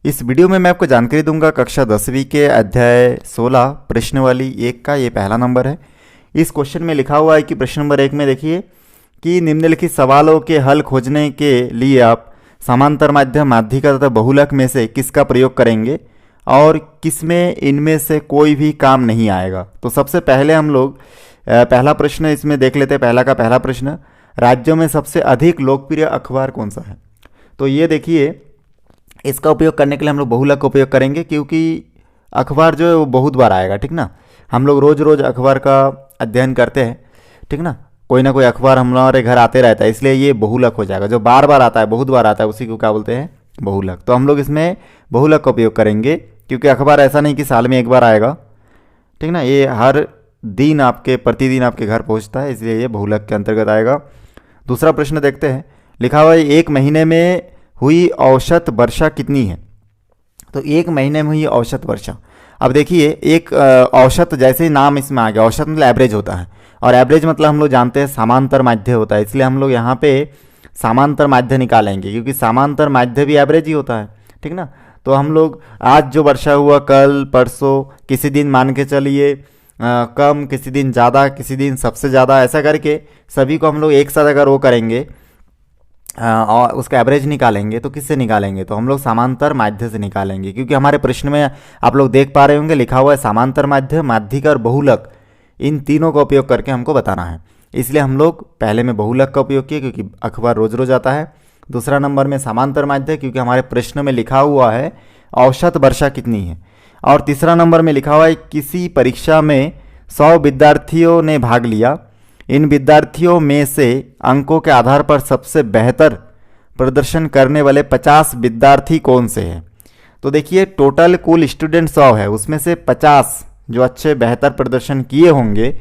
इस वीडियो में मैं आपको जानकारी दूंगा कक्षा 10वीं के अध्याय 16 प्रश्नावली 1 का ये पहला नंबर है। इस क्वेश्चन में लिखा हुआ है कि प्रश्न नंबर 1 में देखिए कि निम्नलिखित सवालों के हल खोजने के लिए आप समांतर माध्यम, माध्यिका तथा बहुलक में से किसका प्रयोग करेंगे और किसमें इनमें से कोई भी काम नहीं आएगा। तो सबसे पहले हम लोग पहला प्रश्न इसमें देख लेते हैं। पहला प्रश्न, राज्यों में सबसे अधिक लोकप्रिय अखबार कौन सा है। तो ये देखिए, इसका उपयोग करने के लिए हम लोग बहुलक का उपयोग करेंगे क्योंकि अखबार जो है वो बहुत बार आएगा, ठीक ना। हम लोग रोज़ रोज़ अखबार का अध्ययन करते हैं, ठीक ना। कोई ना कोई अखबार हमारे घर आते रहता है, इसलिए ये बहुलक हो जाएगा। जो बार बार आता है, बहुत बार आता है, उसी को क्या बोलते हैं, बहुलक। तो हम लोग इसमें बहुलक का उपयोग करेंगे क्योंकि अखबार ऐसा नहीं कि साल में एक बार आएगा, ठीक ना। ये हर दिन प्रतिदिन आपके घर पहुँचता है, इसलिए ये बहुलक के अंतर्गत आएगा। दूसरा प्रश्न देखते हैं। लिखा हुआ है एक महीने में हुई औसत वर्षा कितनी है। तो एक महीने में हुई औसत वर्षा, अब देखिए एक औसत जैसे ही नाम इसमें आ गया, औसत मतलब एवरेज होता है, और एवरेज मतलब हम लोग जानते हैं समांतर माध्य होता है, इसलिए हम लोग यहाँ पे समांतर माध्य निकालेंगे क्योंकि समांतर माध्य भी एवरेज ही होता है, ठीक ना। तो हम लोग आज जो वर्षा हुआ, कल परसों, किसी दिन मान के चलिए कम, किसी दिन ज़्यादा, किसी दिन सबसे ज़्यादा, ऐसा करके सभी को हम लोग एक साथ अगर वो करेंगे और उसका एवरेज निकालेंगे तो किससे निकालेंगे, तो हम लोग समांतर माध्य से निकालेंगे क्योंकि हमारे प्रश्न में आप लोग देख पा रहे होंगे लिखा हुआ है समांतर माध्य, माध्यिका और बहुलक, इन तीनों का उपयोग करके हमको बताना है। इसलिए हम लोग पहले में बहुलक का उपयोग किए क्योंकि अखबार रोज रोज आता है। दूसरा नंबर में समांतर माध्य क्योंकि हमारे प्रश्न में लिखा हुआ है औसत वर्षा कितनी है। और तीसरा नंबर में लिखा हुआ है किसी परीक्षा में 100 विद्यार्थियों ने भाग लिया, इन विद्यार्थियों में से अंकों के आधार पर सबसे बेहतर प्रदर्शन करने वाले 50 विद्यार्थी कौन से हैं। तो देखिए टोटल कुल स्टूडेंट 100 है, उसमें से 50 जो अच्छे बेहतर प्रदर्शन किए होंगे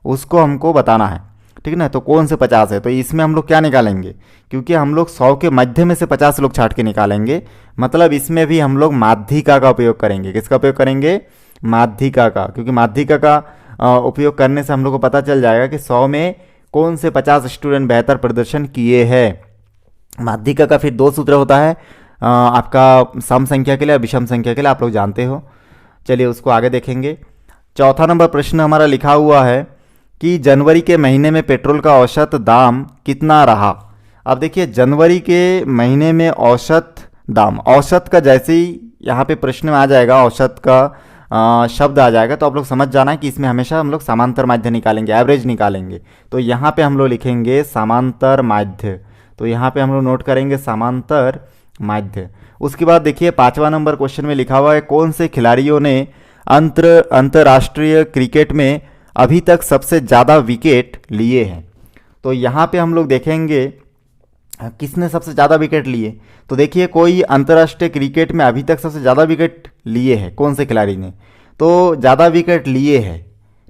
उसको हमको बताना है, ठीक ना। तो कौन से 50 है, तो इसमें हम लोग क्या निकालेंगे, क्योंकि हम लोग 100 के मध्य में से 50 लोग छाट के निकालेंगे, मतलब इसमें भी हम लोग माध्यिका का उपयोग करेंगे। किसका उपयोग करेंगे, माध्यिका का, क्योंकि माध्यिका का उपयोग करने से हम लोग को पता चल जाएगा कि 100 में कौन से 50 स्टूडेंट बेहतर प्रदर्शन किए हैं। माध्यिका का फिर 2 सूत्र होता है आपका सम संख्या के लिए और विषम संख्या के लिए, आप लोग जानते हो। चलिए उसको आगे देखेंगे। चौथा नंबर प्रश्न हमारा लिखा हुआ है कि जनवरी के महीने में पेट्रोल का औसत दाम कितना रहा। अब देखिए जनवरी के महीने में औसत दाम, औसत का जैसे ही यहाँ पे प्रश्न में आ जाएगा, औसत का शब्द आ जाएगा, तो आप लोग समझ जाना है कि इसमें हमेशा हम लोग समांतर माध्य निकालेंगे, एवरेज निकालेंगे। तो यहाँ पे हम लोग लिखेंगे समांतर माध्य, तो यहाँ पे हम लोग नोट करेंगे समांतर माध्य। उसके बाद देखिए 5वां नंबर क्वेश्चन में लिखा हुआ है कौन से खिलाड़ियों ने अंतर्राष्ट्रीय क्रिकेट में अभी तक सबसे ज़्यादा विकेट लिए हैं। तो यहाँ पे हम लोग देखेंगे किसने सबसे ज़्यादा विकेट लिए। तो देखिए कोई अंतर्राष्ट्रीय क्रिकेट में अभी तक सबसे ज़्यादा विकेट लिए हैं, कौन से खिलाड़ी ने, तो ज़्यादा विकेट लिए हैं,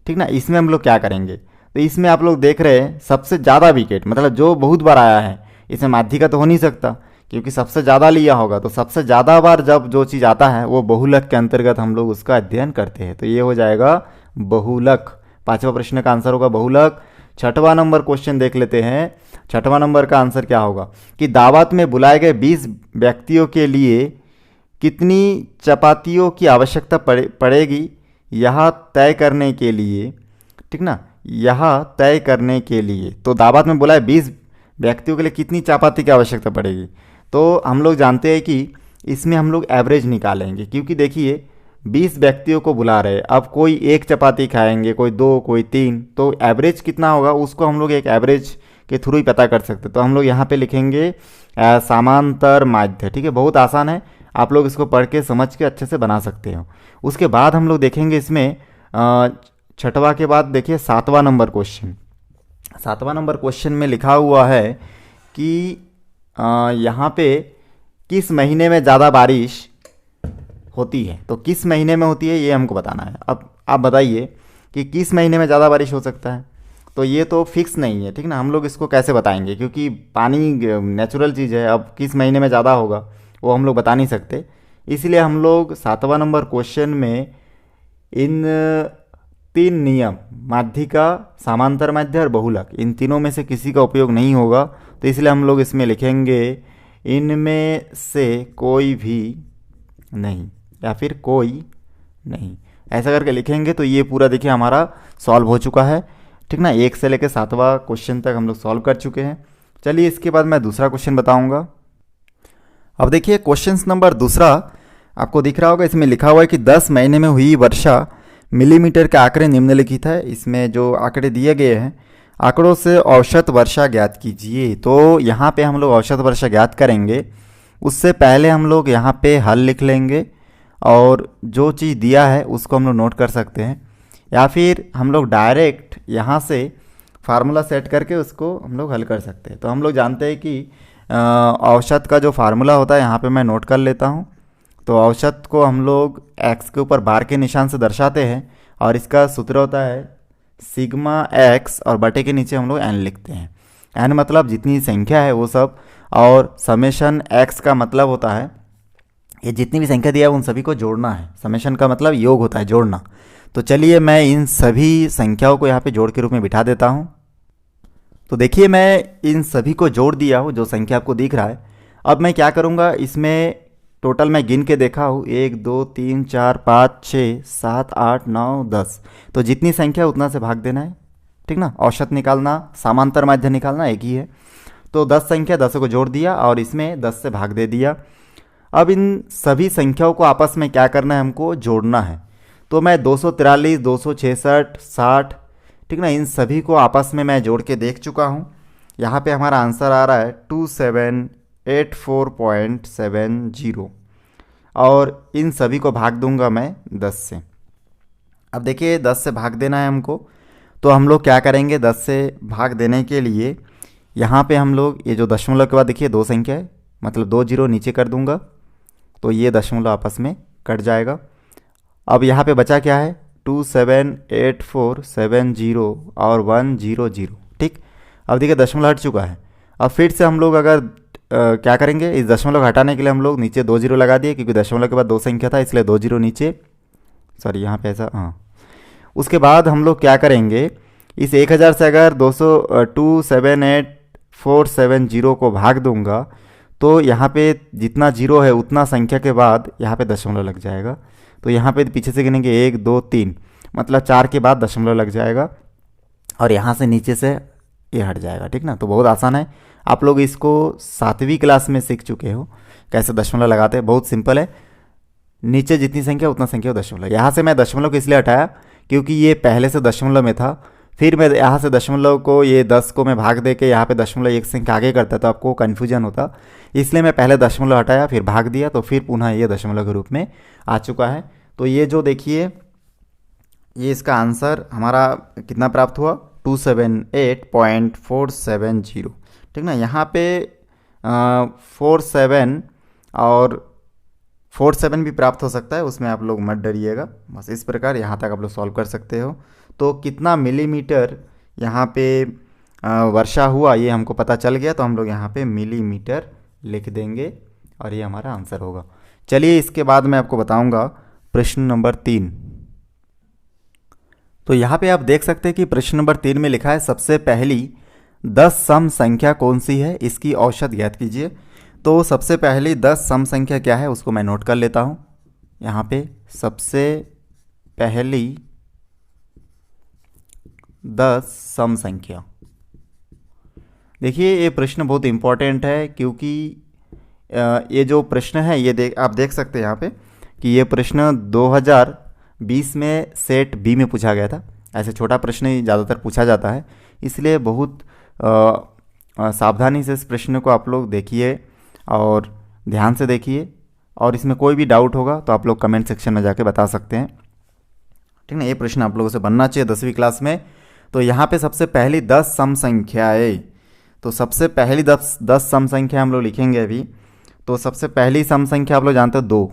ठीक ना। इसमें हम लोग क्या करेंगे, तो इसमें आप लोग देख रहे हैं सबसे ज़्यादा विकेट मतलब जो बहुत बार आया है, इसमें माध्यिका तो हो नहीं सकता क्योंकि सबसे ज़्यादा लिया होगा। तो सबसे ज़्यादा बार जब जो चीज़ आता है वो बहुलक के अंतर्गत हम लोग उसका अध्ययन करते हैं, तो ये हो जाएगा बहुलक। 5वां प्रश्न का आंसर होगा बहुलक। 6वां नंबर क्वेश्चन देख लेते हैं। 6वां नंबर का आंसर क्या होगा कि दावत में बुलाए गए 20 व्यक्तियों के लिए कितनी चपातियों की आवश्यकता पड़ेगी यह तय करने के लिए, ठीक ना, यह तय करने के लिए। तो दावत में बुलाए 20 व्यक्तियों के लिए कितनी चपाती की आवश्यकता पड़ेगी, तो हम लोग जानते हैं कि इसमें हम लोग एवरेज निकालेंगे क्योंकि देखिए 20 व्यक्तियों को बुला रहे, अब कोई 1 चपाती खाएंगे, कोई 2, कोई 3, तो एवरेज कितना होगा उसको हम लोग एक एवरेज के थ्रू ही पता कर सकते हैं। तो हम लोग यहाँ पे लिखेंगे समांतर माध्य, ठीक है, बहुत आसान है, आप लोग इसको पढ़ के समझ के अच्छे से बना सकते हो। उसके बाद हम लोग देखेंगे इसमें 6वां के बाद देखिए 7वां नंबर क्वेश्चन। 7वां नंबर क्वेश्चन में लिखा हुआ है कि यहाँ पे किस महीने में ज़्यादा बारिश होती है। तो किस महीने में होती है ये हमको बताना है। अब आप बताइए कि किस महीने में ज़्यादा बारिश हो सकता है। तो ये तो फिक्स नहीं है, ठीक ना, हम लोग इसको कैसे बताएंगे क्योंकि पानी नेचुरल चीज़ है, अब किस महीने में ज़्यादा होगा वो हम लोग बता नहीं सकते। इसलिए हम लोग 7वां नंबर क्वेश्चन में इन तीन नियम, माध्यिका, समांतर माध्य और बहुलक, इन तीनों में से किसी का उपयोग नहीं होगा, तो इसलिए हम लोग इसमें लिखेंगे इनमें से कोई भी नहीं, या फिर कोई नहीं, ऐसा करके लिखेंगे। तो ये पूरा देखिए हमारा सॉल्व हो चुका है, ठीक ना। 1 से लेकर 7वां क्वेश्चन तक हम लोग सॉल्व कर चुके हैं। चलिए इसके बाद मैं दूसरा क्वेश्चन बताऊंगा। अब देखिए क्वेश्चन नंबर दूसरा आपको दिख रहा होगा, इसमें लिखा हुआ है कि 10 महीने में हुई वर्षा मिलीमीटर के आंकड़े निम्नलिखित है। इसमें जो आंकड़े दिए गए हैं, आंकड़ों से औसत वर्षा ज्ञात कीजिए। तो यहाँ पे हम लोग औसत वर्षा ज्ञात करेंगे, उससे पहले हम लोग यहाँ पे हल लिख लेंगे और जो चीज़ दिया है उसको हम लोग नोट कर सकते हैं, या फिर हम लोग डायरेक्ट यहाँ से फार्मूला सेट करके उसको हम लोग हल कर सकते हैं। तो हम लोग जानते हैं कि औसत का जो फार्मूला होता है यहाँ पे मैं नोट कर लेता हूँ। तो औसत को हम लोग x के ऊपर बार के निशान से दर्शाते हैं और इसका सूत्र होता है सिग्मा x और बटे के नीचे हम लोग n लिखते हैं। n मतलब जितनी संख्या है वो सब, और समेशन x का मतलब होता है ये जितनी भी संख्या दिया है उन सभी को जोड़ना है। समेशन का मतलब योग होता है, जोड़ना। तो चलिए मैं इन सभी संख्याओं को यहाँ पे जोड़ के रूप में बिठा देता हूँ। तो देखिए मैं इन सभी को जोड़ दिया हूँ, जो संख्या आपको दिख रहा है। अब मैं क्या करूँगा, इसमें टोटल मैं गिन के देखा हूँ 1 2 3 4 5 6 7 8 9 10। तो जितनी संख्या उतना से भाग देना है, ठीक ना। औसत निकालना, समांतर माध्य निकालना एक ही है। तो 10 संख्या 10 को जोड़ दिया और इसमें 10 से भाग दे दिया। अब इन सभी संख्याओं को आपस में क्या करना है, हमको जोड़ना है। तो मैं 243 266 60, ठीक ना, इन सभी को आपस में मैं जोड़ के देख चुका हूँ। यहाँ पे हमारा आंसर आ रहा है 2784.70 और इन सभी को भाग दूंगा मैं 10 से। अब देखिए 10 से भाग देना है हमको, तो हम लोग क्या करेंगे, 10 से भाग देने के लिए यहाँ पे हम लोग ये जो दशमलव के बाद देखिए 2 संख्या है, मतलब 2 जीरो नीचे कर दूंगा, तो ये दशमलव आपस में कट जाएगा। अब यहाँ पे बचा क्या है, 278470 और 100, ठीक। अब देखिए दशमलव हट चुका है। अब फिर से हम लोग अगर क्या करेंगे, इस दशमलव हटाने के लिए हम लोग नीचे 2 जीरो लगा दिए, क्योंकि दशमलव के बाद 2 संख्या था इसलिए 2 जीरो नीचे, सॉरी यहाँ पे ऐसा, हाँ। उसके बाद हम लोग क्या करेंगे, इस 1000 से अगर 278470 को भाग दूंगा तो यहाँ पे जितना जीरो है उतना संख्या के बाद यहाँ पे दशमलव लग जाएगा। तो यहाँ पे पीछे से गिनेंगे 1 2 3, मतलब 4 के बाद दशमलव लग जाएगा और यहाँ से नीचे से ये हट जाएगा, ठीक ना। तो बहुत आसान है, आप लोग इसको 7वीं क्लास में सीख चुके हो कैसे दशमलव लगाते हैं, बहुत सिंपल है। नीचे जितनी संख्या उतना संख्या दशमलव। यहाँ से मैं दशमलव को इसलिए हटाया क्योंकि ये पहले से दशमलव में था, फिर मैं यहाँ से दशमलव को, ये 10 को मैं भाग दे के यहाँ पे दशमलव एक संख्या आगे करता तो आपको कन्फ्यूजन होता, इसलिए मैं पहले दशमलव हटाया फिर भाग दिया, तो फिर पुनः ये दशमलव के रूप में आ चुका है। तो ये जो देखिए ये इसका आंसर हमारा कितना प्राप्त हुआ, 278.470, ठीक ना। यहाँ पे 47 और 47 भी प्राप्त हो सकता है, उसमें आप लोग मत डरिएगा। बस इस प्रकार यहाँ तक आप लोग सॉल्व कर सकते हो। तो कितना मिलीमीटर यहाँ पे वर्षा हुआ ये हमको पता चल गया, तो हम लोग यहाँ पे मिलीमीटर लिख देंगे और ये हमारा आंसर होगा। चलिए इसके बाद मैं आपको बताऊंगा प्रश्न नंबर 3। तो यहाँ पे आप देख सकते हैं कि प्रश्न नंबर 3 में लिखा है सबसे पहली 10 सम संख्या कौन सी है, इसकी औसत ज्ञात कीजिए। तो सबसे पहली 10 सम संख्या क्या है उसको मैं नोट कर लेता हूँ। यहाँ पे सबसे पहली 10 सम संख्या, देखिए ये प्रश्न बहुत इम्पॉर्टेंट है क्योंकि ये जो प्रश्न है ये आप देख सकते हैं यहाँ पे कि ये प्रश्न 2020 में सेट बी में पूछा गया था। ऐसे छोटा प्रश्न ही ज़्यादातर पूछा जाता है, इसलिए बहुत सावधानी से इस प्रश्न को आप लोग देखिए और ध्यान से देखिए, और इसमें कोई भी डाउट होगा तो आप लोग कमेंट सेक्शन में जाके बता सकते हैं, ठीक ना। ये प्रश्न आप लोगों से बनना चाहिए 10वीं क्लास में। तो यहाँ पे सबसे पहली 10 सम संख्याएं, तो सबसे पहली 10 सम संख्या हम लोग लिखेंगे अभी। तो सबसे पहली सम संख्या आप लोग जानते हो 2।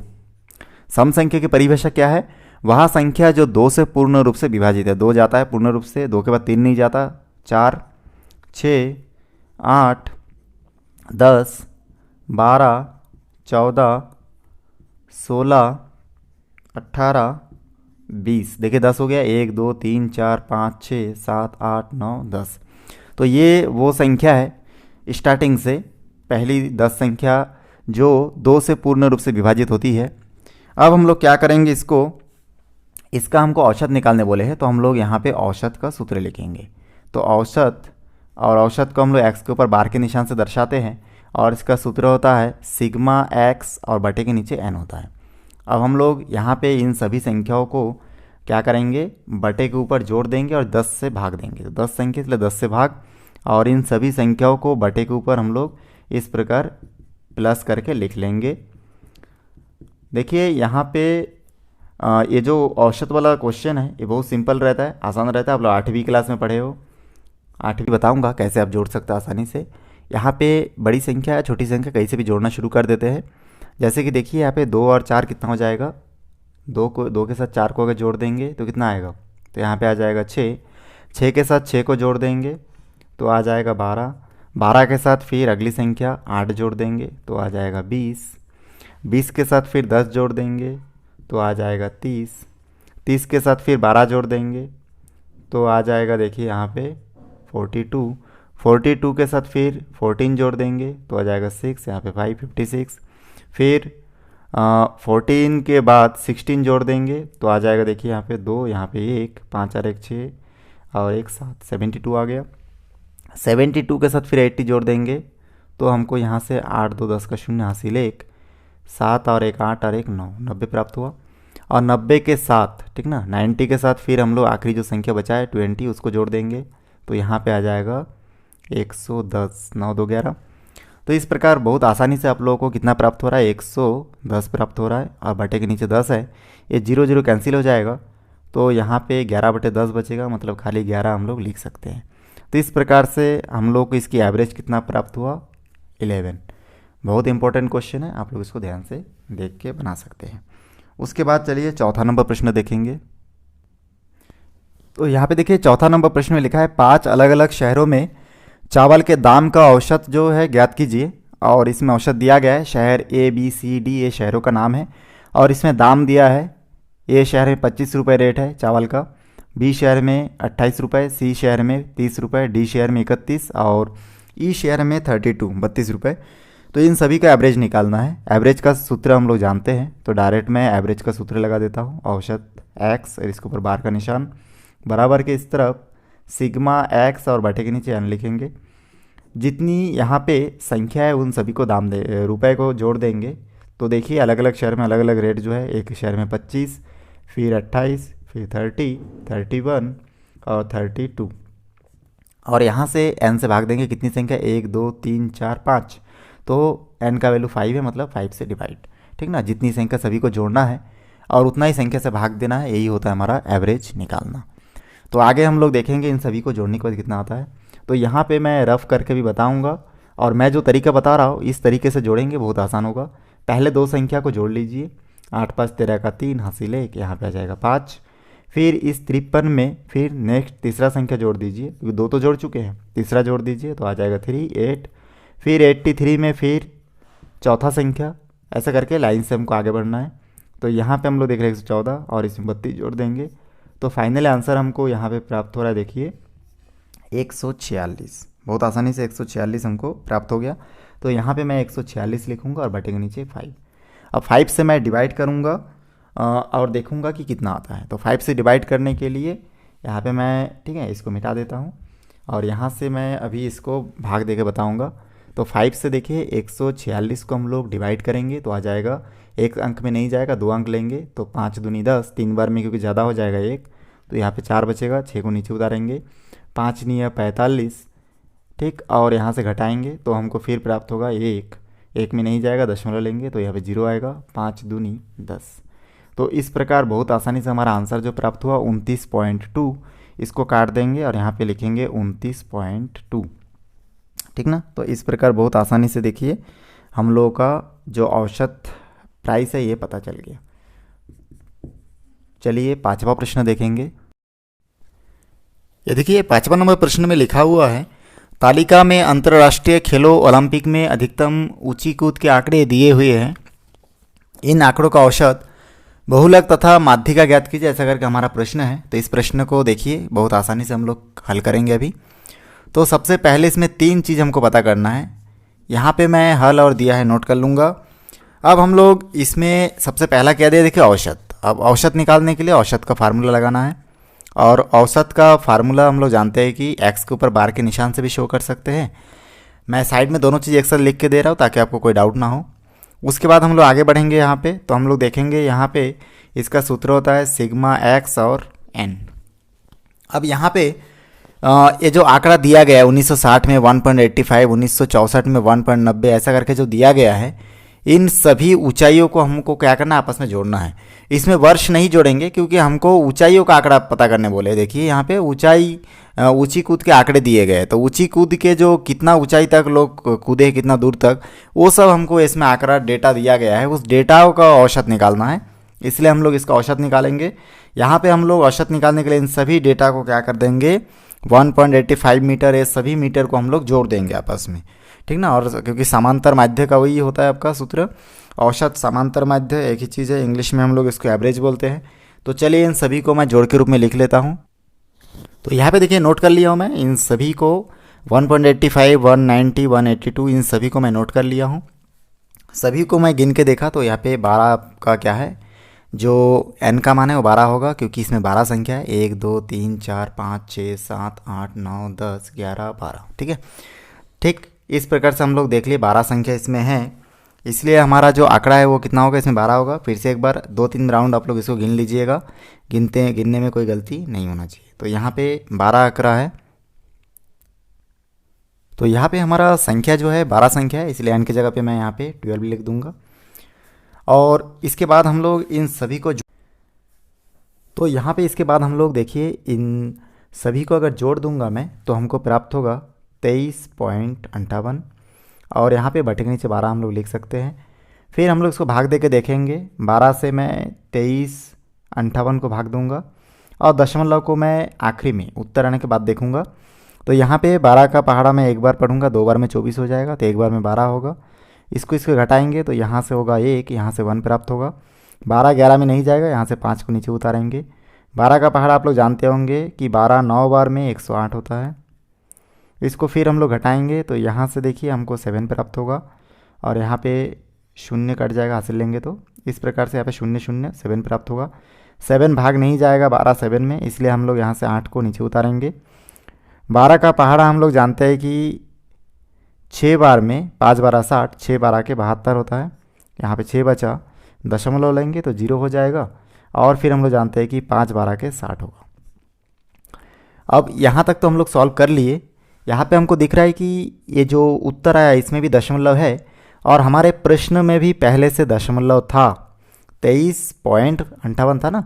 सम संख्या की परिभाषा क्या है, वह संख्या जो 2 से पूर्ण रूप से विभाजित है। 2 जाता है पूर्ण रूप से, 2 के बाद 3 नहीं जाता, 4 6 8 10 12 14 16 18 20, देखिए 10 हो गया, 1 2 3 4 5 6 7 8 9 10। तो ये वो संख्या है स्टार्टिंग से, पहली 10 संख्या जो 2 से पूर्ण रूप से विभाजित होती है। अब हम लोग क्या करेंगे, इसका हमको औसत निकालने बोले हैं, तो हम लोग यहाँ पे औसत का सूत्र लिखेंगे। तो औसत, और औसत को हम लोग एक्स के ऊपर बार के निशान से दर्शाते हैं, और इसका सूत्र होता है सिग्मा एक्स और बटे के नीचे एन होता है। अब हम लोग यहाँ पे इन सभी संख्याओं को क्या करेंगे, बटे के ऊपर जोड़ देंगे और 10 से भाग देंगे। तो 10 संख्या इसलिए 10 से भाग, और इन सभी संख्याओं को बटे के ऊपर हम लोग इस प्रकार प्लस करके लिख लेंगे। देखिए यहाँ पे ये जो औसत वाला क्वेश्चन है ये बहुत सिंपल रहता है, आसान रहता है। आप लोग 8वीं क्लास में पढ़े हो, 8वीं बताऊंगा कैसे आप जोड़ सकते हो आसानी से। यहाँ पे बड़ी संख्या या छोटी संख्या कहीं से भी जोड़ना शुरू कर देते हैं। जैसे कि देखिए यहाँ पे 2 और 4 कितना हो जाएगा, 2 के साथ 4 को अगर जोड़ देंगे तो कितना आएगा, तो यहाँ पे आ जाएगा 6। 6 के साथ 6 को जोड़ देंगे तो आ जाएगा 12। 12 के साथ फिर अगली संख्या 8 जोड़ देंगे तो आ जाएगा 20। 20 के साथ फिर 10 जोड़ देंगे तो आ जाएगा 30। 30 के साथ फिर 12 जोड़ देंगे तो आ जाएगा, देखिए यहाँ पे 42। 42 के साथ फिर 14 जोड़ देंगे तो आ जाएगा 6, यहाँ पे 5, 56। फिर 14 के बाद 16 जोड़ देंगे तो आ जाएगा, देखिए यहाँ पे 2, यहाँ पे 1, 5 और 1 6 और 1 7, 72 आ गया। 72 के साथ फिर 80 जोड़ देंगे तो हमको यहाँ से 8 2 10 का शून्य हासिल 1, 7 और 1 8 और 1 9, 90 प्राप्त हुआ। और 90 के साथ, ठीक ना, 90 के साथ फिर हम लोग आखिरी जो संख्या बचा है 20 उसको जोड़ देंगे तो यहाँ पे आ जाएगा 110, 9 2 11। तो इस प्रकार बहुत आसानी से आप लोगों को कितना प्राप्त हो रहा है, 110 प्राप्त हो रहा है। और बटे के नीचे 10 है, ये 0 0 कैंसिल हो जाएगा तो यहाँ पे 11/10 बचेगा, मतलब खाली 11 हम लोग लिख सकते हैं। तो इस प्रकार से हम लोग को इसकी एवरेज कितना प्राप्त हुआ, 11। बहुत इंपॉर्टेंट क्वेश्चन है, आप लोग इसको ध्यान से देख के बना सकते हैं। उसके बाद चलिए चौथा नंबर प्रश्न देखेंगे। तो यहाँ पे देखिए चौथा नंबर प्रश्न में लिखा है 5 अलग अलग शहरों में चावल के दाम का औसत जो है ज्ञात कीजिए। और इसमें औसत दिया गया है, शहर A B C D ये शहरों का नाम है, और इसमें दाम दिया है। A शहर में 25 रुपये रेट है चावल का, B शहर में 28 रुपये, C शहर में 30 रुपये, D शहर में 31 और E शहर में 32 रुपये। तो इन सभी का एवरेज निकालना है। एवरेज का सूत्र हम लोग जानते हैं, तो डायरेक्ट मैं एवरेज का सूत्र लगा देता हूँ, औसत x और इसके ऊपर बार का निशान, बराबर के इस तरफ सिग्मा x और बटे के नीचे n लिखेंगे। जितनी यहाँ पे संख्या है उन सभी को दाम दे रुपए को जोड़ देंगे। तो देखिए अलग अलग शहर में अलग अलग रेट जो है, एक शहर में 25, फिर 28, फिर 30, 31 और 32। और यहाँ से n से भाग देंगे, कितनी संख्या, 1 2 3 4 5, तो n का वैल्यू 5 है, मतलब 5 से डिवाइड, ठीक ना। जितनी संख्या सभी को जोड़ना है और उतना ही संख्या से भाग देना है, यही होता है हमारा एवरेज निकालना। तो आगे हम लोग देखेंगे इन सभी को जोड़ने के बाद कितना आता है। तो यहाँ पे मैं रफ करके भी बताऊँगा, और मैं जो तरीका बता रहा हूँ इस तरीके से जोड़ेंगे, बहुत आसान होगा। पहले 2 संख्या को जोड़ लीजिए, 8 5 13 का 3 हासिल 1, यहाँ पे आ जाएगा 5। फिर इस 53 में फिर नेक्स्ट तीसरा संख्या जोड़ दीजिए, क्योंकि 2 तो जोड़ चुके हैं, तीसरा जोड़ दीजिए तो आ जाएगा 3 8। फिर 83 में फिर चौथा संख्या, ऐसा करके लाइन से हमको आगे बढ़ना है। तो यहाँ पे हम लोग देख रहे हैं 114 और इसमें 32 जोड़ देंगे तो फाइनल आंसर हमको यहाँ पे प्राप्त हो रहा है, देखिए 146। बहुत आसानी से 146 हमको प्राप्त हो गया। तो यहाँ पे मैं 146 लिखूँगा और बटे के नीचे 5। अब 5 से मैं डिवाइड करूँगा और देखूँगा कि कितना आता है। तो 5 से डिवाइड करने के लिए यहाँ पे मैं, ठीक है, इसको मिटा देता हूँ और यहाँ से मैं अभी इसको भाग दे के बताऊँगा। तो 5 से देखिए 146 को हम लोग डिवाइड करेंगे तो आ जाएगा, एक अंक में नहीं जाएगा, 2 अंक लेंगे तो 5 दूनी 10, 3 बार में क्योंकि ज़्यादा हो जाएगा 1, तो यहाँ पे 4 बचेगा, 6 को नीचे उतारेंगे, 5 नहीं है 45, ठीक। और यहाँ से घटाएंगे तो हमको फिर प्राप्त होगा 1, 1 में नहीं जाएगा, दशमलव लेंगे तो यहाँ पे 0 आएगा, 5 दूनी 10। तो इस प्रकार बहुत आसानी से हमारा आंसर जो प्राप्त हुआ 29.2, इसको काट देंगे और यहाँ पे लिखेंगे 29.2, ठीक ना। तो इस प्रकार बहुत आसानी से देखिए हम लोगों का जो औसत प्राइस है ये पता चल गया। चलिए 5वां प्रश्न देखेंगे। ये देखिए 5वां नंबर प्रश्न में लिखा हुआ है, तालिका में अंतर्राष्ट्रीय खेलों ओलंपिक में अधिकतम ऊंची कूद के आंकड़े दिए हुए हैं। इन आंकड़ों का औसत बहुलक तथा माध्यिका ज्ञात कीजिए, ऐसा करके हमारा प्रश्न है। तो इस प्रश्न को देखिए बहुत आसानी से हम लोग हल करेंगे अभी। तो सबसे पहले इसमें तीन चीज़ हमको पता करना है। यहाँ पे मैं हल और दिया है नोट कर लूँगा। अब हम लोग इसमें सबसे पहला क्या दिया, देखिए औसत। अब औसत निकालने के लिए औसत का फार्मूला लगाना है, और औसत का फार्मूला हम लोग जानते हैं कि एक्स के ऊपर बार के निशान से भी शो कर सकते हैं। मैं साइड में दोनों चीज़ एक साथ लिख के दे रहा हूँ ताकि आपको कोई डाउट ना हो। उसके बाद हम लोग आगे बढ़ेंगे यहाँ पे, तो हम लोग देखेंगे यहाँ पे इसका सूत्र होता है सिग्मा एक्स और एन। अब यहाँ पे ये जो आंकड़ा दिया गया है 1960 में 1.85, 1964 में 1.90, ऐसा करके जो दिया गया है, इन सभी ऊंचाइयों को हमको क्या करना है, आपस में जोड़ना है। इसमें वर्ष नहीं जोड़ेंगे क्योंकि हमको ऊंचाइयों का आंकड़ा पता करने बोले। देखिए यहाँ पे ऊंचाई, ऊंची कूद के आंकड़े दिए गए, तो ऊंची कूद के जो कितना ऊंचाई तक लोग कूदे, कितना दूर तक, वो सब हमको इसमें आंकड़ा डेटा दिया गया है। उस डेटा का औसत निकालना है, इसलिए हम लोग इसका औसत निकालेंगे। यहाँ पे हम लोग औसत निकालने के लिए इन सभी डेटा को क्या कर देंगे, 1.85 मीटर, ये सभी मीटर को हम लोग जोड़ देंगे आपस में, ठीक ना। और क्योंकि समांतर माध्य का वही होता है आपका सूत्र, औसत समांतर माध्य एक ही चीज़ है। इंग्लिश में हम लोग इसको एवरेज बोलते हैं। तो चलिए इन सभी को मैं जोड़ के रूप में लिख लेता हूँ। तो यहाँ पे देखिए नोट कर लिया हूँ मैं इन सभी को, 1.85, 190, 182, इन सभी को मैं नोट कर लिया हूँ। सभी को मैं गिन के देखा तो यहाँ पे 12 का क्या है, जो n का मान है वो 12 होगा, क्योंकि इसमें 12 संख्या है, 1 2 3 4 5 6 7 8 9 10 11 12, ठीक है। ठीक इस प्रकार से हम लोग देख लिए 12 संख्या इसमें है, इसलिए हमारा जो आंकड़ा है वो कितना होगा, इसमें 12 होगा। फिर से एक बार 2-3 राउंड आप लोग इसको गिन लीजिएगा, गिनने में कोई गलती नहीं होना चाहिए। तो यहाँ पे 12 आंकड़ा है, तो यहाँ पे हमारा संख्या जो है 12 संख्या है, इसलिए n की जगह पे मैं यहाँ पे 12 लिख दूंगा। और इसके बाद हम लोग इन सभी को, तो यहाँ पे इसके बाद हम लोग देखिए इन सभी को अगर जोड़ दूंगा मैं तो हमको प्राप्त होगा 23.58, और यहाँ पे बटे के नीचे 12 हम लोग लिख सकते हैं। फिर हम लोग इसको भाग दे के देखेंगे, 12 से मैं 23.58 को भाग दूंगा, और दशमलव को मैं आखिरी में उत्तर आने के बाद देखूंगा। तो यहाँ पे 12 का पहाड़ा मैं एक बार पढ़ूंगा, 2 बार में 24 हो जाएगा, तो एक बार में 12 होगा। इसको घटाएंगे तो यहाँ से होगा 1, यहाँ से 1 प्राप्त होगा। 12 11 में नहीं जाएगा, यहाँ से 5 को नीचे उतारेंगे। 12 का पहाड़ा आप लोग जानते होंगे कि 12 9 बार में 108 होता है। इसको फिर हम लोग घटाएंगे तो यहाँ से देखिए हमको 7 प्राप्त होगा, और यहाँ पे शून्य कट जाएगा, हासिल लेंगे तो इस प्रकार से यहाँ पे 0 0 7 प्राप्त होगा। 7 भाग नहीं जाएगा 12 7 में, इसलिए हम लोग यहाँ से 8 को नीचे उतारेंगे। 12 का पहाड़ा हम लोग जानते हैं कि 6 बार में 5 12 60, 6 12 के 72 होता है। यहाँ पे 6 बचा, दशमलव लेंगे तो 0 हो जाएगा, और फिर हम लोग जानते हैं कि 5 12 के 60 होगा। अब यहाँ तक तो हम लोग सॉल्व कर लिए। यहाँ पे हमको दिख रहा है कि ये जो उत्तर आया इसमें भी दशमलव है, और हमारे प्रश्न में भी पहले से दशमलव था, 23.58 था ना।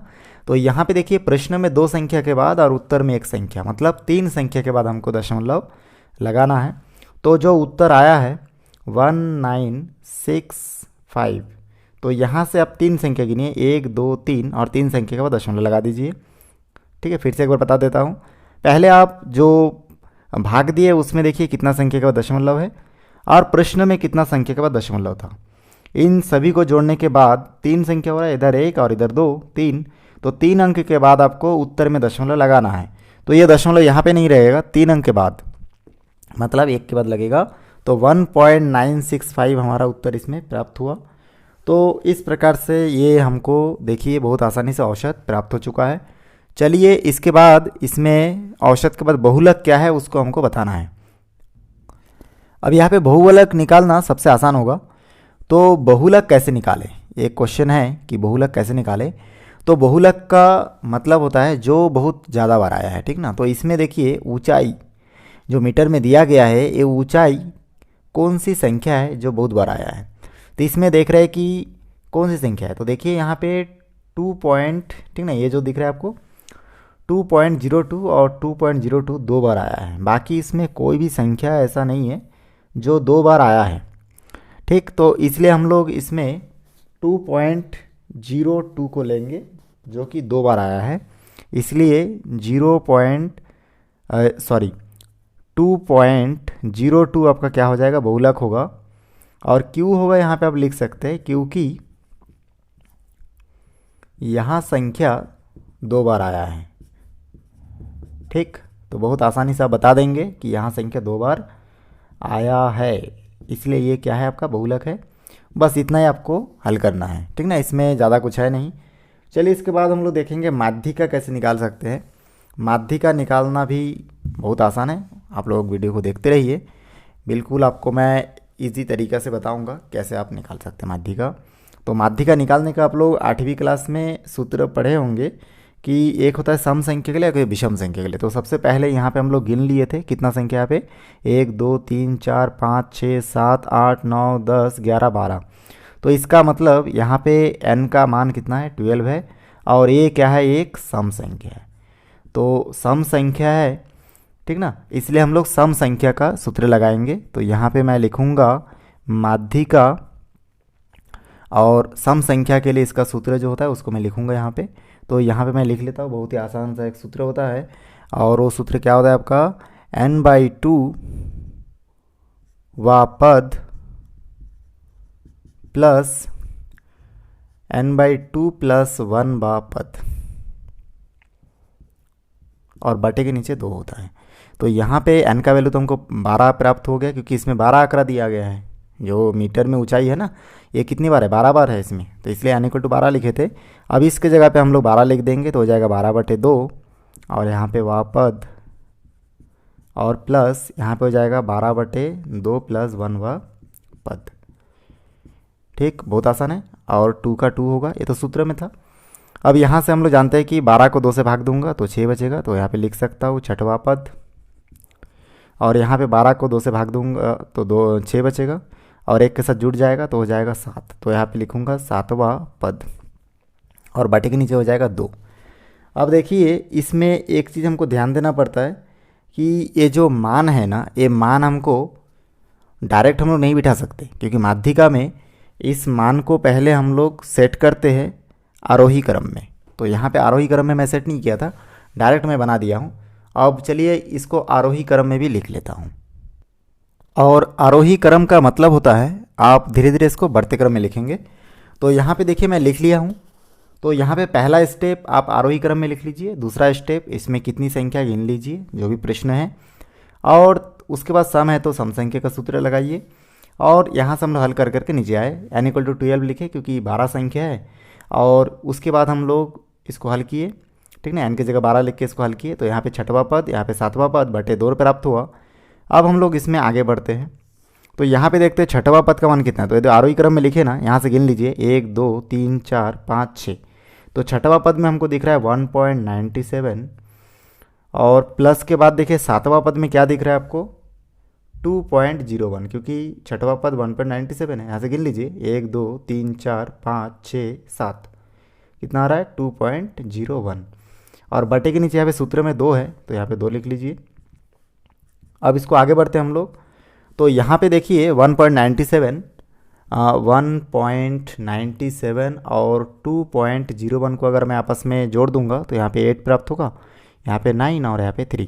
तो यहाँ पे देखिए प्रश्न में 2 संख्या के बाद और उत्तर में 1 संख्या, मतलब 3 संख्या के बाद हमको दशमलव लगाना है। तो जो उत्तर आया है 1965, तो यहाँ से आप 3 संख्या गिनिए, 1 2 3, और 3 संख्या के बाद दशमलव लगा दीजिए, ठीक है। फिर से एक बार बता देता हूँ, पहले आप जो भाग दिए उसमें देखिए कितना संख्या के बाद दशमलव है, और प्रश्न में कितना संख्या के बाद दशमलव था। इन सभी को जोड़ने के बाद 3 संख्या हो रहा है, इधर 1 और इधर 2 3, तो 3 अंक के बाद आपको उत्तर में दशमलव लगाना है। तो ये दशमलव यहाँ पे नहीं रहेगा, 3 अंक के बाद, मतलब 1 के बाद लगेगा। तो 1.965 हमारा उत्तर इसमें प्राप्त हुआ। तो इस प्रकार से ये हमको देखिए बहुत आसानी से औसत प्राप्त हो चुका है। चलिए इसके बाद इसमें औसत के बाद बहुलक क्या है उसको हमको बताना है। अब यहाँ पे बहुलक निकालना सबसे आसान होगा। तो बहुलक कैसे निकाले, एक क्वेश्चन है कि बहुलक कैसे निकाले। तो बहुलक का मतलब होता है जो बहुत ज़्यादा बार आया है, ठीक ना। तो इसमें देखिए ऊंचाई जो मीटर में दिया गया है, ये ऊंचाई कौन सी संख्या है जो बहुत बार आया है। तो इसमें देख रहे हैं कि कौन सी संख्या है। तो देखिए यहाँ पे 2 पॉइंट, ठीक ना, ये जो दिख रहा है आपको 2.02 और 2.02 2 बार आया है। बाकी इसमें कोई भी संख्या ऐसा नहीं है जो 2 बार आया है, ठीक। तो इसलिए हम लोग इसमें 2.02 को लेंगे जो कि 2 बार आया है, इसलिए 2.02 आपका क्या हो जाएगा, बहुलक होगा। और क्यों होगा यहाँ पे आप लिख सकते हैं, क्योंकि यहाँ संख्या 2 बार आया है। ठीक, तो बहुत आसानी से आप बता देंगे कि यहाँ संख्या 2 बार आया है, इसलिए ये क्या है, आपका बहुलक है। बस इतना ही आपको हल करना है, ठीक ना, इसमें ज़्यादा कुछ है नहीं। चलिए इसके बाद हम लोग देखेंगे माध्यिका कैसे निकाल सकते हैं। माध्यिका निकालना भी बहुत आसान है, आप लोग वीडियो को देखते रहिए, बिल्कुल आपको मैं इजी तरीक़ा से बताऊंगा कैसे आप निकाल सकते हैं माध्यिका। तो माध्यिका निकालने का आप लोग 8वीं क्लास में सूत्र पढ़े होंगे कि एक होता है सम संख्या के लिए, एक विषम संख्या के लिए। तो सबसे पहले यहाँ पे हम लोग गिन लिए थे कितना संख्या यहाँ पे, 1 2 3 4 5 6 7 8 9 10 11 12। तो इसका मतलब यहाँ पे n का मान कितना है, 12 है, और ये क्या है, एक सम संख्या है। तो सम संख्या है, ठीक ना, इसलिए हम लोग सम संख्या का सूत्र लगाएंगे। तो यहाँ पे मैं लिखूँगा माध्यिका, और सम संख्या के लिए इसका सूत्र जो होता है उसको मैं लिखूँगा यहाँ पे। तो यहाँ पे मैं लिख लेता हूँ, बहुत ही आसान सा एक सूत्र होता है, और वो सूत्र क्या होता है आपका, n/2 वा पद प्लस n/2 + 1 वा पद, और बटे के नीचे 2 होता है। तो यहाँ पे n का वैल्यू तो हमको 12 प्राप्त हो गया, क्योंकि इसमें 12 आंकड़ा दिया गया है। जो मीटर में ऊंचाई है ना, ये कितनी बार है, 12 बार है इसमें, तो इसलिए n = 12 लिखे थे। अब इसके जगह पे हम लोग 12 लिख देंगे, तो हो जाएगा 12/2, और यहाँ पे वा पद, और प्लस यहाँ पे हो जाएगा 12/2 + 1 वा पद। ठीक, बहुत आसान है, और 2 का 2 होगा, ये तो सूत्र में था। अब यहाँ से हम लोग जानते हैं कि 12 को 2 से भाग दूंगा तो 6 बचेगा, तो यहाँ पे लिख सकता हूँ 6वां पद, और यहाँ पे 12 को 2 से भाग दूंगा तो 6 बचेगा, और 1 के साथ जुड़ जाएगा तो हो जाएगा 7, तो यहाँ पे लिखूँगा 7वां पद, और बटे के नीचे हो जाएगा 2। अब देखिए इसमें एक चीज़ हमको ध्यान देना पड़ता है कि ये जो मान है ना, ये मान हमको डायरेक्ट हम लोग नहीं बिठा सकते, क्योंकि माध्यिका में इस मान को पहले हम लोग सेट करते हैं आरोही क्रम में। तो यहाँ पे आरोही क्रम में मैं सेट नहीं किया था, डायरेक्ट मैं बना दिया हूँ। अब चलिए इसको आरोही क्रम में भी लिख लेता हूँ। और आरोही क्रम का मतलब होता है आप धीरे धीरे इसको बढ़ते क्रम में लिखेंगे। तो यहाँ पे देखिए मैं लिख लिया हूँ। तो यहाँ पे पहला स्टेप आप आरोही क्रम में लिख लीजिए, दूसरा स्टेप इसमें कितनी संख्या गिन लीजिए जो भी प्रश्न है, और उसके बाद सम है तो सम संख्या का सूत्र लगाइए, और यहाँ से हम लोग हल कर करके नीचे आए, n = 12 लिखे क्योंकि 12 संख्या है, और उसके बाद हम लोग इसको हल किए, ठीक ना, n की जगह 12 लिख के इसको हल किए। तो यहाँ पे 6वां पद, यहाँ पे 7वां पद, बटे 2 प्राप्त हुआ। अब हम लोग इसमें आगे बढ़ते हैं। तो यहाँ पे देखते हैं 6वां पद का मान कितना है। तो यदि आरोही क्रम में लिखे ना, यहाँ से गिन लीजिए 1 2 3 4 5 6। तो 6वां पद में हमको दिख रहा है 1.97, और प्लस के बाद देखिए 7वां पद में क्या दिख रहा है आपको, 2.01, क्योंकि 6वां पद 1.97 है। यहाँ से गिन लीजिए 1 2 3 4 5 6 7, कितना आ रहा है, 2.01, और बटे के नीचे यहाँ पे सूत्र में 2 है तो यहाँ पे 2 लिख लीजिए। अब इसको आगे बढ़ते हैं हम लोग। तो यहाँ पे देखिए 1.97 और 2.01 को अगर मैं आपस में जोड़ दूंगा तो यहाँ पे 8 प्राप्त होगा, यहाँ पे 9 और यहाँ पे 3,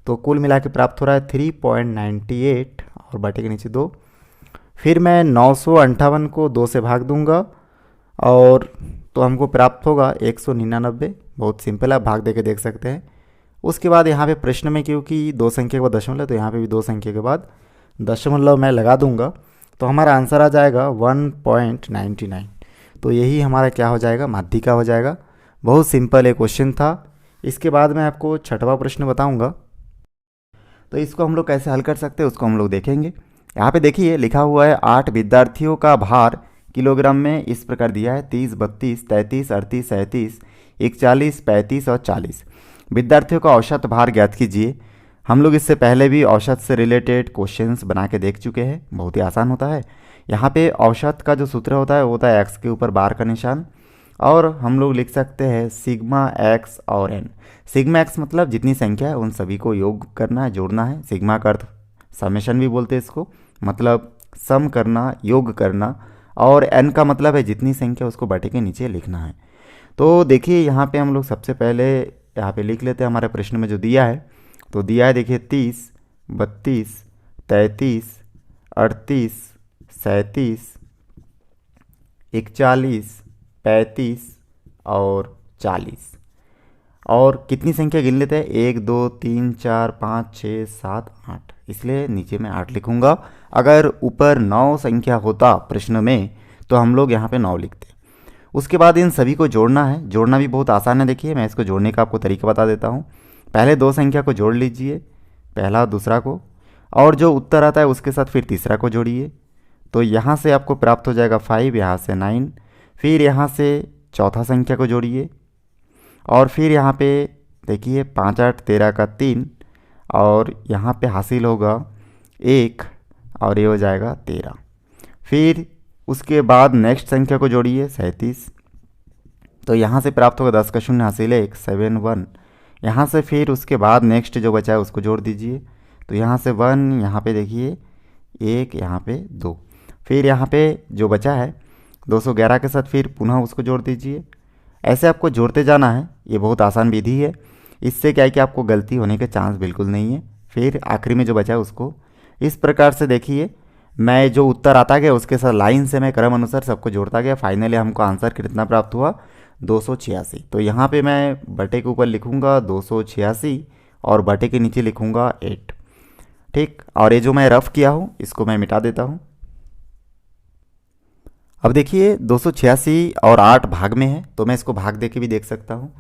तो कुल मिला के प्राप्त हो रहा है 3.98, और बटे के नीचे 2। फिर मैं 958 को 2 से भाग दूंगा, और तो हमको प्राप्त होगा 199। बहुत सिंपल है, भाग दे के देख सकते हैं। उसके बाद यहाँ पे प्रश्न में क्योंकि 2 संख्या के बाद दशमलव, तो यहाँ पे भी 2 संख्या के बाद दशमलव मैं लगा दूंगा, तो हमारा आंसर आ जाएगा 1.99। तो यही हमारा क्या हो जाएगा, माध्यिका हो जाएगा। बहुत सिंपल एक क्वेश्चन था। इसके बाद मैं आपको 6वां प्रश्न बताऊंगा। तो इसको हम लोग कैसे हल कर सकते हैं उसको हम लोग देखेंगे। यहाँ पे देखिए लिखा हुआ है 8 विद्यार्थियों का भार किलोग्राम में इस प्रकार दिया है, 30 32 33 38 37 41 35 और 40। विद्यार्थियों का औसत भार ज्ञात कीजिए। हम लोग इससे पहले भी औसत से रिलेटेड क्वेश्चंस बना के देख चुके हैं, बहुत ही आसान होता है। यहाँ पे औसत का जो सूत्र होता है वो होता है x के ऊपर बार का निशान, और हम लोग लिख सकते हैं सिग्मा x और n। सिग्मा x मतलब जितनी संख्या है उन सभी को योग करना है, जोड़ना है। सिग्मा का अर्थ समेशन भी बोलते हैं इसको, मतलब सम करना, योग करना, और n का मतलब है जितनी संख्या उसको बटे के नीचे लिखना है। तो देखिए यहाँ पे हम लोग सबसे पहले यहाँ पे लिख लेते हैं हमारे प्रश्न में जो दिया है। तो दिया है देखिए 30 32 33 38 37 41 35 और 40। और कितनी संख्या गिन लेते हैं, 1 2 3 4 5 6 7 8, इसलिए नीचे मैं 8 लिखूंगा। अगर ऊपर 9 संख्या होता प्रश्न में तो हम लोग यहाँ पे 9 लिखते। उसके बाद इन सभी को जोड़ना है। जोड़ना भी बहुत आसान है। देखिए मैं इसको जोड़ने का आपको तरीका बता देता हूँ। पहले 2 संख्या को जोड़ लीजिए, पहला दूसरा को, और जो उत्तर आता है उसके साथ फिर तीसरा को जोड़िए। तो यहाँ से आपको प्राप्त हो जाएगा 5, यहाँ से 9, फिर यहाँ से चौथा संख्या को जोड़िए, और फिर यहाँ पे देखिए 5 8 13 का 3, और यहाँ पे हासिल होगा 1, और ये हो जाएगा 13। फिर उसके बाद नेक्स्ट संख्या को जोड़िए 37, तो यहाँ से प्राप्त होगा 10 का 0 हासिल 1, 7 1। यहाँ से फिर उसके बाद नेक्स्ट जो बचा है उसको जोड़ दीजिए, तो यहाँ से 1, यहाँ पे देखिए 1, यहाँ पे 2, फिर यहाँ पे जो बचा है 211 के साथ फिर पुनः उसको जोड़ दीजिए। ऐसे आपको जोड़ते जाना है। ये बहुत आसान विधि है। इससे क्या है कि आपको गलती होने के चांस बिल्कुल नहीं है। फिर आखिरी में जो बचा है उसको इस प्रकार से देखिए, मैं जो उत्तर आता गया उसके साथ लाइन से मैं क्रम अनुसार सबको जोड़ता गया। फाइनली हमको आंसर कितना प्राप्त हुआ, 286। तो यहाँ पे मैं बटे के ऊपर लिखूँगा 286 और बटे के नीचे लिखूँगा 8। ठीक, और ये जो मैं रफ किया हूँ इसको मैं मिटा देता हूँ। अब देखिए 286 और 8 भाग में है, तो मैं इसको भाग दे के भी देख सकता हूँ।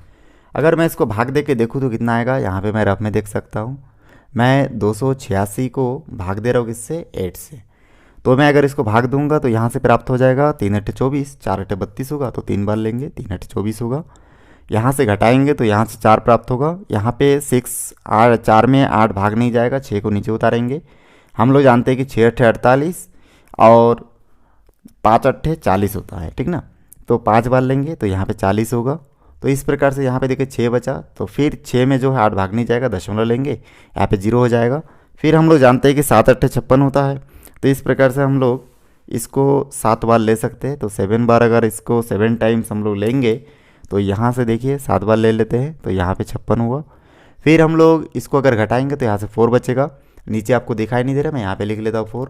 अगर मैं इसको भाग दे के देखूँ तो कितना आएगा, यहाँ पे मैं रफ में देख सकता हूँ। मैं 286 को भाग दे रहा हूँ किससे, 8 से। तो मैं अगर इसको भाग दूंगा तो यहाँ से प्राप्त हो जाएगा 3 8 24, 4 8 32 होगा, तो 3 बार लेंगे, 3 8 24 होगा। यहाँ से घटाएंगे तो यहाँ से 4 प्राप्त होगा। यहाँ पे 4 में 8 भाग नहीं जाएगा, 6 को नीचे उतारेंगे। हम लोग जानते हैं कि 6 8 48 और 5 8 40 होता है, ठीक ना। तो 5 बार लेंगे तो यहाँ पे 40 होगा। तो इस प्रकार से यहाँ पे देखिए 6 बचा, तो फिर 6 में जो है 8 भाग नहीं जाएगा, दशमलव लेंगे, यहाँ पे 0 हो जाएगा। फिर हम लोग जानते हैं कि 7 8 56 होता है, तो इस प्रकार से हम लोग इसको 7 बार ले सकते हैं। तो 7 बार अगर इसको 7 टाइम्स हम लोग लेंगे तो यहाँ से देखिए 7 बार ले लेते हैं, तो यहाँ पे 56 हुआ। फिर हम लोग इसको अगर घटाएंगे तो यहाँ से 4 बचेगा। नीचे आपको दिखाई नहीं दे रहा, मैं यहाँ पे लिख लेता हूँ 4।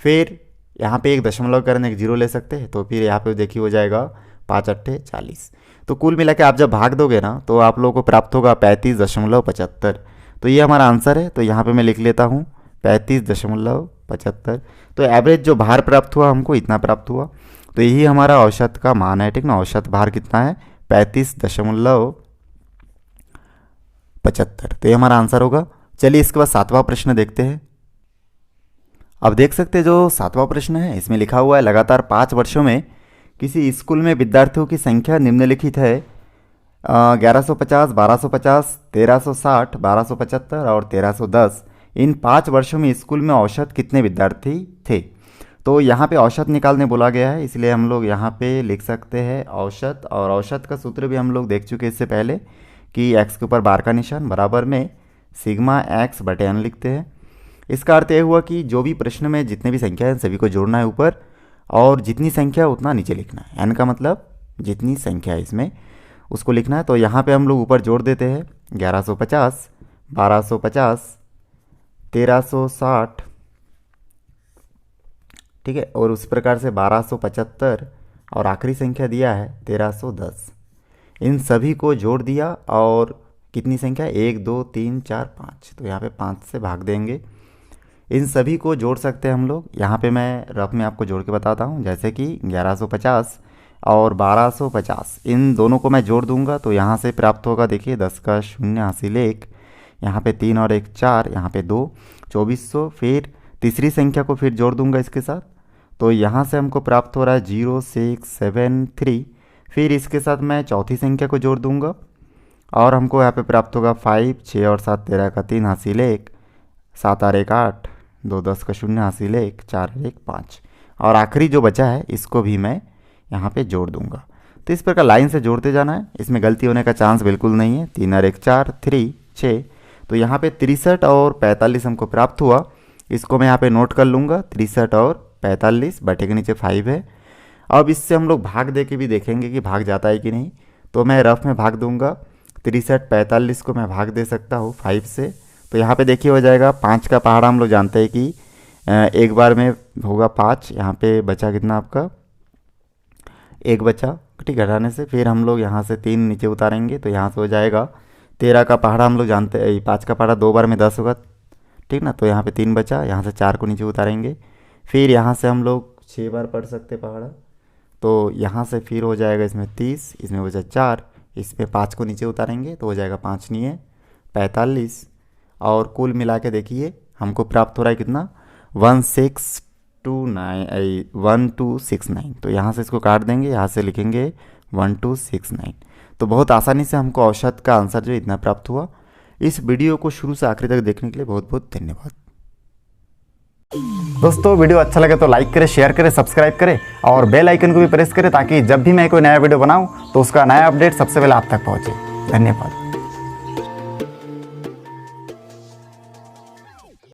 फिर यहाँ पे एक दशमलव करने एक जीरो ले सकते हैं, तो फिर यहाँ पे देखिए हो जाएगा 5 8 40। तो कुल मिला के आप जब भाग दोगे ना तो आप लोगों को प्राप्त होगा 35.75। तो ये हमारा आंसर है। तो यहाँ पे मैं लिख लेता हूँ 35.75। तो एवरेज जो भार प्राप्त हुआ हमको इतना प्राप्त हुआ। तो यही हमारा औसत का मान है, ठीक ना। औसत भार कितना है, 35.75। तो ये हमारा आंसर होगा। चलिए इसके बाद 7वां प्रश्न देखते हैं। अब देख सकते हैं जो 7वां प्रश्न है इसमें लिखा हुआ है, लगातार 5 वर्षों में किसी स्कूल में विद्यार्थियों की संख्या निम्नलिखित है 1150, 1250, 1360, 1275 और 1310। इन 5 वर्षों में स्कूल में औसत कितने विद्यार्थी थे। तो यहाँ पे औसत निकालने बोला गया है, इसलिए हम लोग यहाँ पे लिख सकते हैं औसत। और औसत का सूत्र भी हम लोग देख चुके हैं इससे पहले कि x के ऊपर बार का निशान बराबर में सिग्मा x बटे n लिखते हैं। इसका अर्थ यह हुआ कि जो भी प्रश्न में जितने भी संख्या है सभी को जोड़ना है ऊपर, और जितनी संख्या उतना नीचे लिखना है। n का मतलब जितनी संख्या है इसमें उसको लिखना है। तो यहाँ पे हम लोग ऊपर जोड़ देते हैं 1150, 1250, 1360, ठीक है, और उस प्रकार से 1275 और आखिरी संख्या दिया है 1310। इन सभी को जोड़ दिया और कितनी संख्या, 1 2 3 4 5, तो यहाँ पे 5 से भाग देंगे। इन सभी को जोड़ सकते हैं हम लोग। यहाँ पे मैं रफ में आपको जोड़ के बताता हूँ, जैसे कि 1150 और 1250, इन दोनों को मैं जोड़ दूंगा तो यहाँ से प्राप्त होगा देखिए 10 का 0 हासिल 1, यहाँ पे 3 और 1 4, यहाँ पे 2, 2400। फिर तीसरी संख्या को फिर जोड़ दूंगा इसके साथ, तो यहाँ से हमको प्राप्त हो रहा है 0673। फिर इसके साथ मैं चौथी संख्या को जोड़ दूंगा और हमको यहाँ पे प्राप्त होगा 5, 6 और 7 13 का 3 हासिल 1, 7 और 1 8, 2 10 का 0 हासिल 1, 4 और 1 5, और आखिरी जो बचा है इसको भी मैं यहाँ पे जोड़ दूंगा। तो इस प्रकार लाइन से जोड़ते जाना है, इसमें गलती होने का चांस बिल्कुल नहीं है। 3 और 1 4, 3 6, तो यहाँ पे 63 और 45 हमको प्राप्त हुआ। इसको मैं यहाँ पे नोट कर लूँगा, 63 और 45 बटे के नीचे 5 है। अब इससे हम लोग भाग दे के भी देखेंगे कि भाग जाता है कि नहीं। तो मैं रफ में भाग दूंगा, 63 45 को मैं भाग दे सकता हूँ 5 से। तो यहाँ पे देखिए हो जाएगा 5 का पहाड़ा हम लोग जानते हैं कि एक बार में होगा 5। यहाँ पे बचा कितना आपका, 1 बचा, ठीक, घटाने से फिर हम लोग यहाँ से 3 नीचे उतारेंगे तो यहाँ से हो जाएगा 13 का पहाड़ा। हम लोग जानते हैं 5 का पहाड़ा 2 बार में 10 होगा, ठीक ना। तो यहाँ पे 3 बचा, यहाँ से 4 को नीचे उतारेंगे। फिर यहाँ से हम लोग 6 बार पढ़ सकते पहाड़ा, तो यहाँ से फिर हो जाएगा इसमें 30, इसमें बचा 4, इसमें 5 को नीचे उतारेंगे तो हो जाएगा 5 नहीं 45। और कुल मिला के देखिए हमको प्राप्त हो रहा है कितना, 1269। तो यहाँ से इसको काट देंगे, यहाँ से लिखेंगे 1269। तो बहुत आसानी से हमको औसत का आंसर जो इतना प्राप्त हुआ। इस वीडियो को शुरू से आखिरी तक देखने के लिए बहुत बहुत धन्यवाद। दोस्तों वीडियो अच्छा लगे तो लाइक करें, शेयर करें, सब्सक्राइब करें और बेल आइकन को भी प्रेस करें ताकि जब भी मैं कोई नया वीडियो बनाऊं तो उसका नया अपडेट सबसे पहले आप तक पहुंचे। धन्यवाद।